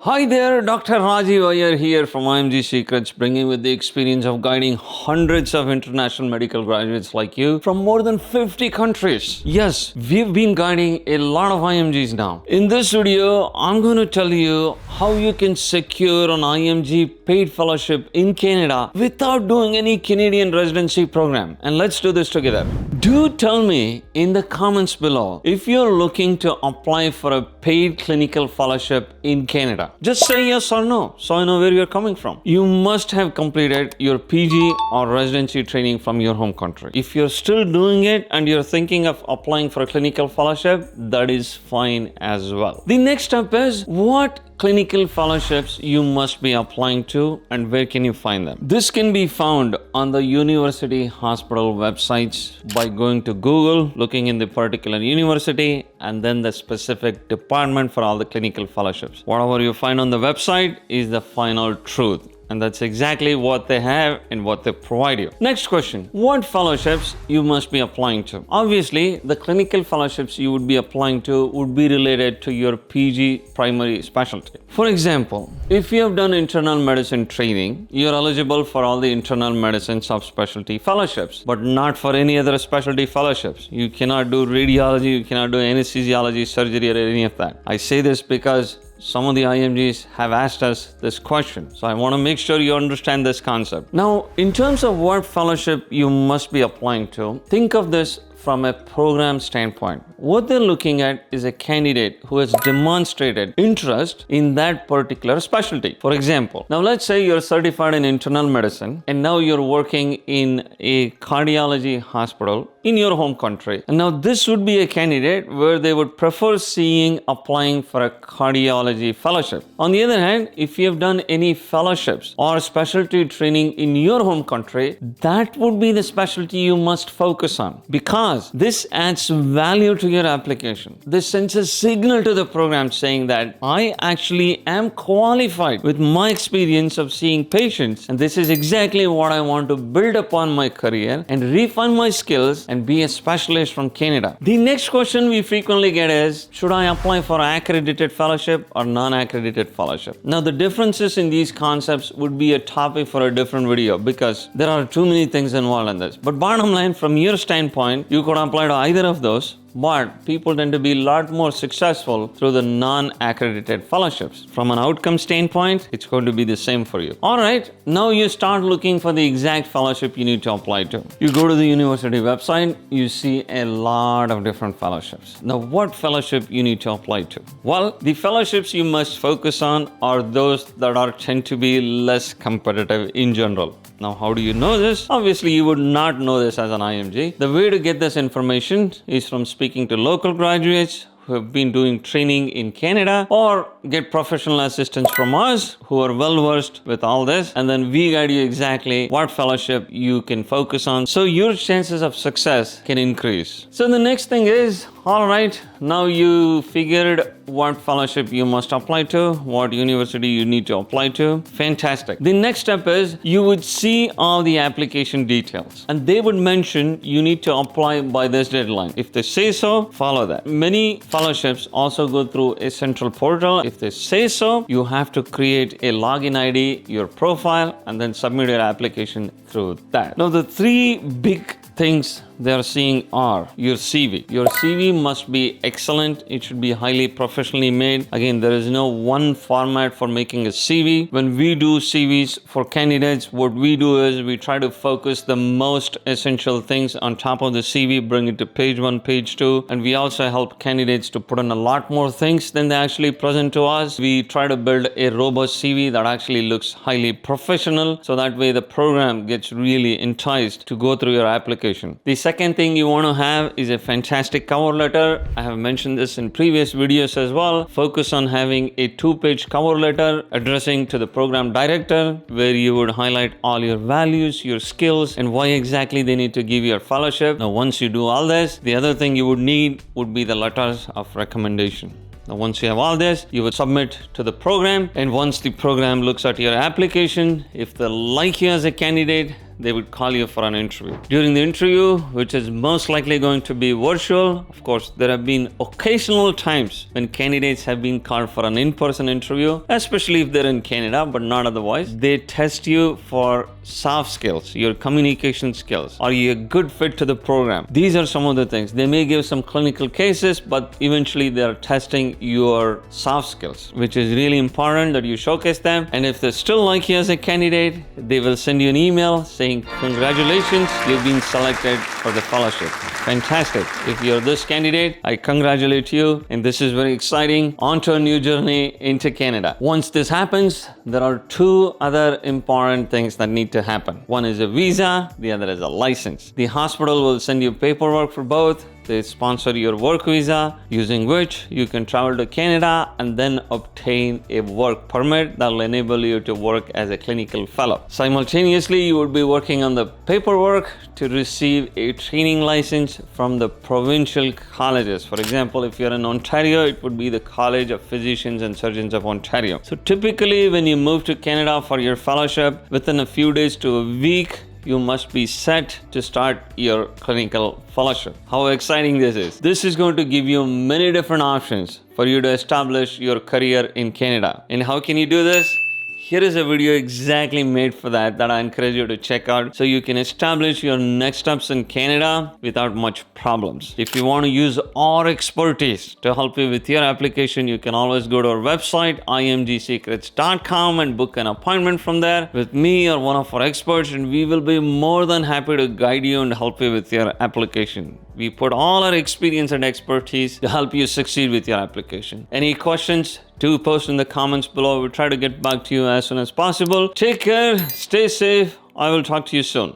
Hi there, Dr. Rajiv Iyer here from IMG Secrets, bringing with the experience of guiding hundreds of international medical graduates like you from more than 50 countries. Yes, we've been guiding a lot of IMGs now. In this video, I'm going to tell you how you can secure an IMG paid fellowship in Canada without doing any Canadian residency program. And let's do this together. Do tell me in the comments below if you're looking to apply for a paid clinical fellowship in Canada. Just say yes or no so I know where you're coming from. You must have completed your PG or residency training from your home country. If you're still doing it and you're thinking of applying for a clinical fellowship, that is fine as well. The next step is what clinical fellowships you must be applying to and where can you find them. This can be found on the university hospital websites by going to Google, looking in the particular university and then the specific department for all the clinical fellowships. Whatever you find on the website is the final truth. And that's exactly what they have and what they provide you. Next question, what fellowships you must be applying to? Obviously, the clinical fellowships you would be applying to would be related to your PG primary specialty. For example, if you have done internal medicine training, you're eligible for all the internal medicine subspecialty fellowships, but not for any other specialty fellowships. You cannot do radiology, you cannot do anesthesiology, surgery, or any of that. I say this because some of the IMGs have asked us this question. So I want to make sure you understand this concept. Now, in terms of what fellowship you must be applying to, think of this from a program standpoint. What they're looking at is a candidate who has demonstrated interest in that particular specialty. For example, now let's say you're certified in internal medicine and now you're working in a cardiology hospital in your home country. And now this would be a candidate where they would prefer seeing applying for a cardiology fellowship. On the other hand, if you have done any fellowships or specialty training in your home country, that would be the specialty you must focus on because this adds value to your application. This sends a signal to the program saying that I actually am qualified with my experience of seeing patients, and this is exactly what I want to build upon my career and refine my skills and be a specialist from Canada. The next question we frequently get is, should I apply for accredited fellowship or non-accredited fellowship? Now, the differences in these concepts would be a topic for a different video because there are too many things involved in this. But bottom line, from your standpoint, you could apply to either of those, but people tend to be a lot more successful through the non-accredited fellowships. From an outcome standpoint, it's going to be the same for you. All right, now you start looking for the exact fellowship you need to apply to. You go to the university website, you see a lot of different fellowships. Now, what fellowship you need to apply to? Well, the fellowships you must focus on are those that tend to be less competitive in general. Now, how do you know this? Obviously, you would not know this as an IMG. The way to get this information is from speaking to local graduates who have been doing training in Canada or get professional assistance from us who are well versed with all this, and then we guide you exactly what fellowship you can focus on so your chances of success can increase. So the next thing is, all right, now you figured what fellowship you must apply to, what university you need to apply to. Fantastic. The next step is you would see all the application details and they would mention you need to apply by this deadline. If they say so, follow that. Many fellowships also go through a central portal. If they say so, you have to create a login ID, your profile, and then submit your application through that. Now, the three big things they are seeing are your CV. Your CV must be excellent. It should be highly professionally made. Again, there is no one format for making a CV. When we do CVs for candidates, what we do is we try to focus the most essential things on top of the CV, bring it to page 1, page 2, and we also help candidates to put in a lot more things than they actually present to us. We try to build a robust CV that actually looks highly professional, so that way the program gets really enticed to go through your application. The second thing you want to have is a fantastic cover letter. I have mentioned this in previous videos as well. Focus on having a 2-page cover letter addressing to the program director where you would highlight all your values, your skills, and why exactly they need to give you a fellowship. Now, once you do all this, the other thing you would need would be the letters of recommendation. Now, once you have all this, you would submit to the program, and once the program looks at your application, if they like you as a candidate, they would call you for an interview. During the interview, which is most likely going to be virtual, of course, there have been occasional times when candidates have been called for an in-person interview, especially if they're in Canada, but not otherwise. They test you for soft skills, your communication skills. Are you a good fit to the program? These are some of the things. They may give some clinical cases, but eventually they are testing your soft skills, which is really important that you showcase them. And if they still like you as a candidate, they will send you an email saying, congratulations, you've been selected for the fellowship. Fantastic. If you're this candidate, I congratulate you, and this is very exciting. On to a new journey into Canada. Once this happens, there are two other important things that need to happen. One is a visa, the other is a license. The hospital will send you paperwork for both. They sponsor your work visa, using which you can travel to Canada and then obtain a work permit that will enable you to work as a clinical fellow. Simultaneously, you would be working on the paperwork to receive a training license from the provincial colleges. For example, if you're in Ontario, it would be the College of Physicians and Surgeons of Ontario. So typically, when you move to Canada for your fellowship, within a few days to a week, you must be set to start your clinical fellowship. How exciting this is. This is going to give you many different options for you to establish your career in Canada. And how can you do this? Here is a video exactly made for that I encourage you to check out so you can establish your next steps in Canada without much problems. If you want to use our expertise to help you with your application, you can always go to our website, imgsecrets.com, and book an appointment from there with me or one of our experts, and we will be more than happy to guide you and help you with your application. We put all our experience and expertise to help you succeed with your application. Any questions? Do post in the comments below. We'll try to get back to you as soon as possible. Take care, stay safe. I will talk to you soon.